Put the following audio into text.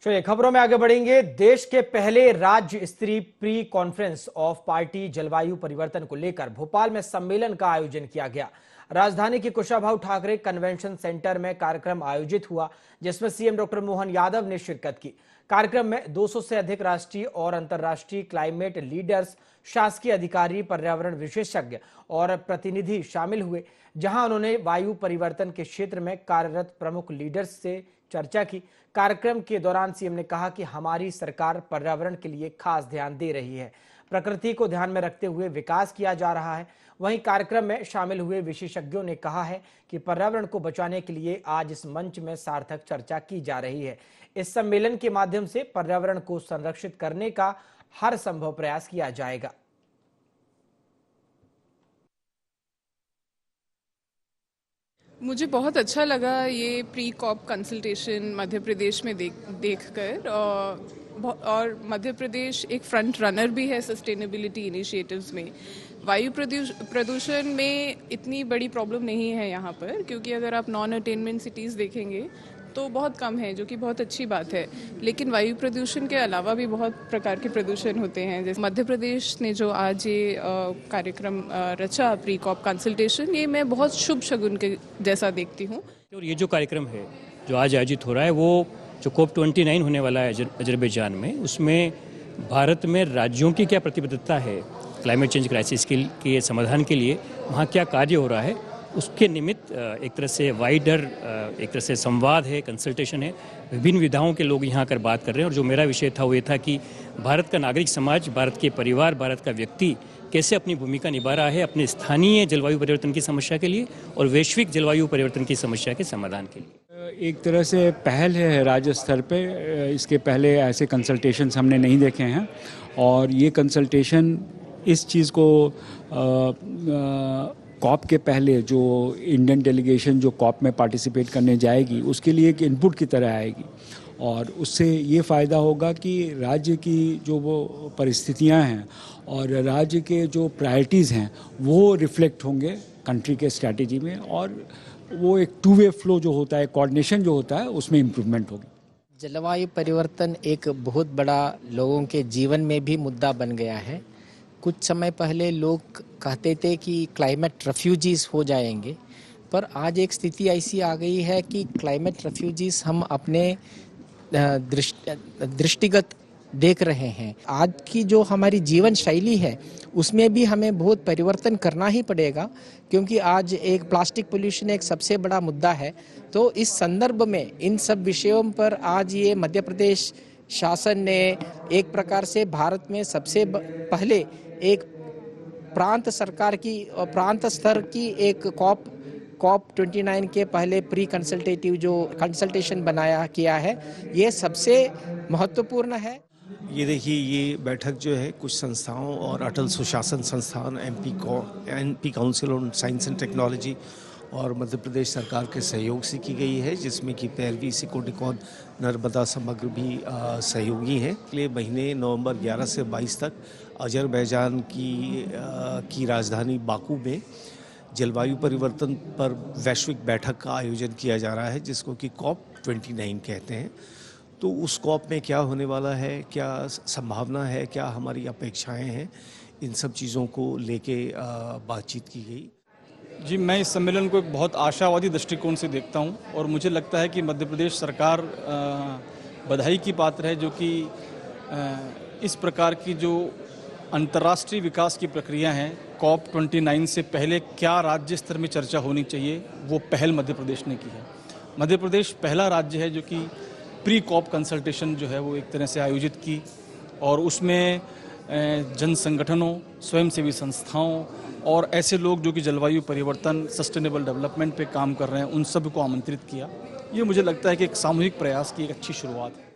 चलिए खबरों में आगे बढ़ेंगे। देश के पहले राज्य स्तरीय प्री कॉन्फ्रेंस ऑफ पार्टी जलवायु परिवर्तन को लेकर भोपाल में सम्मेलन का आयोजन किया गया। राजधानी के कुशाभाऊ ठाकरे कन्वेंशन सेंटर में कार्यक्रम आयोजित हुआ, जिसमें सीएम डॉक्टर मोहन यादव ने शिरकत की। कार्यक्रम में 200 से अधिक राष्ट्रीय और अंतर्राष्ट्रीय क्लाइमेट लीडर्स, शासकीय अधिकारी, पर्यावरण विशेषज्ञ और प्रतिनिधि शामिल हुए, जहां उन्होंने वायु परिवर्तन के क्षेत्र में कार्यरत प्रमुख लीडर्स से चर्चा की। कार्यक्रम के दौरान सीएम ने कहा कि हमारी सरकार पर्यावरण के लिए खास ध्यान दे रही है, प्रकृति को ध्यान में रखते हुए विकास किया जा रहा है। वहीं कार्यक्रम में शामिल हुए विशेषज्ञों ने कहा है कि पर्यावरण को बचाने के लिए आज इस मंच में सार्थक चर्चा की जा रही है। इस सम्मेलन के माध्यम से पर्यावरण को संरक्षित करने का हर संभव प्रयास किया जाएगा। मुझे बहुत अच्छा लगा ये pre corp consultation Madhya Pradesh में देखकर और मध्य प्रदेश एक फ्रंट रनर भी है सस्टेनेबिलिटी इनिशिएटिव्स में। वायु प्रदूषण में इतनी बड़ी प्रॉब्लम नहीं है यहाँ पर, क्योंकि अगर आप नॉन अटेनमेंट सिटीज़ देखेंगे तो बहुत कम है, जो कि बहुत अच्छी बात है। लेकिन वायु प्रदूषण के अलावा भी बहुत प्रकार के प्रदूषण होते हैं। जैसे मध्य प्रदेश ने जो आज ये कार्यक्रम रचा प्री कॉप कंसल्टेशन, ये मैं बहुत शुभ शगुन के जैसा देखती हूँ। और ये जो कार्यक्रम है जो आज आयोजित हो रहा है, वो जो COP 29 होने वाला है अजरबैजान में, उसमें भारत में राज्यों की क्या प्रतिबद्धता है क्लाइमेट चेंज क्राइसिस के समाधान के लिए, वहाँ क्या कार्य हो रहा है, उसके निमित्त एक तरह से वाइडर एक तरह से संवाद है, कंसल्टेशन है। विभिन्न विधाओं के लोग यहाँ आकर बात कर रहे हैं। और जो मेरा विषय था वो ये था कि भारत का नागरिक समाज, भारत के परिवार, भारत का व्यक्ति कैसे अपनी भूमिका निभा रहा है अपने स्थानीय जलवायु परिवर्तन की समस्या के लिए और वैश्विक जलवायु परिवर्तन की समस्या के समाधान के लिए। एक तरह से पहल है राज्य स्तर पे। इसके पहले ऐसे कंसल्टेशंस हमने नहीं देखे हैं, और ये कंसल्टेशन इस चीज़ को कॉप के पहले जो इंडियन डेलीगेशन जो कॉप में पार्टिसिपेट करने जाएगी, उसके लिए एक इनपुट की तरह आएगी। और उससे ये फ़ायदा होगा कि राज्य की जो वो परिस्थितियां हैं और राज्य के जो प्रायोरिटीज़ हैं वो रिफ्लेक्ट होंगे कंट्री के स्ट्रैटेजी में, और वो एक टू वे फ्लो जो होता है, कोऑर्डिनेशन जो होता है, उसमें इम्प्रूवमेंट होगी। जलवायु परिवर्तन एक बहुत बड़ा लोगों के जीवन में भी मुद्दा बन गया है। कुछ समय पहले लोग कहते थे कि क्लाइमेट रेफ्यूजीज हो जाएंगे, पर आज एक स्थिति ऐसी आ गई है कि क्लाइमेट रेफ्यूजीज हम अपने दृष्टिगत देख रहे हैं। आज की जो हमारी जीवन शैली है उसमें भी हमें बहुत परिवर्तन करना ही पड़ेगा, क्योंकि आज एक प्लास्टिक पोल्यूशन एक सबसे बड़ा मुद्दा है। तो इस संदर्भ में इन सब विषयों पर आज ये मध्य प्रदेश शासन ने एक प्रकार से भारत में सबसे पहले एक प्रांत सरकार की और प्रांत स्तर की एक कॉप 29 के पहले प्री कंसल्टेटिव जो कंसल्टेशन किया है, ये सबसे महत्वपूर्ण है। ये देखिए, ये बैठक जो है कुछ संस्थाओं और अटल सुशासन संस्थान, MP council on science and technology और मध्य प्रदेश सरकार के सहयोग से की गई है, जिसमें कि पैरवी, सिकोडिकॉन, नर्मदा समग्र भी सहयोगी हैं। अगले महीने नवंबर 11 से 22 तक अजरबैजान की राजधानी बाकू में जलवायु परिवर्तन पर वैश्विक बैठक का आयोजन किया जा रहा है, जिसको कि COP 29 कहते हैं। तो उस COP में क्या होने वाला है, क्या संभावना है, क्या हमारी अपेक्षाएं हैं, इन सब चीज़ों को लेके बातचीत की गई। जी, मैं इस सम्मेलन को एक बहुत आशावादी दृष्टिकोण से देखता हूं, और मुझे लगता है कि मध्य प्रदेश सरकार बधाई की पात्र है, जो कि इस प्रकार की जो अंतर्राष्ट्रीय विकास की प्रक्रिया है, COP 29 से पहले क्या राज्य स्तर में चर्चा होनी चाहिए, वो पहल मध्य प्रदेश ने की है। मध्य प्रदेश पहला राज्य है जो कि प्री कॉप कंसल्टेशन जो है वो एक तरह से आयोजित की, और उसमें जन संगठनों, स्वयंसेवी संस्थाओं और ऐसे लोग जो कि जलवायु परिवर्तन, सस्टेनेबल डेवलपमेंट पे काम कर रहे हैं, उन सब को आमंत्रित किया। ये मुझे लगता है कि एक सामूहिक प्रयास की एक अच्छी शुरुआत है।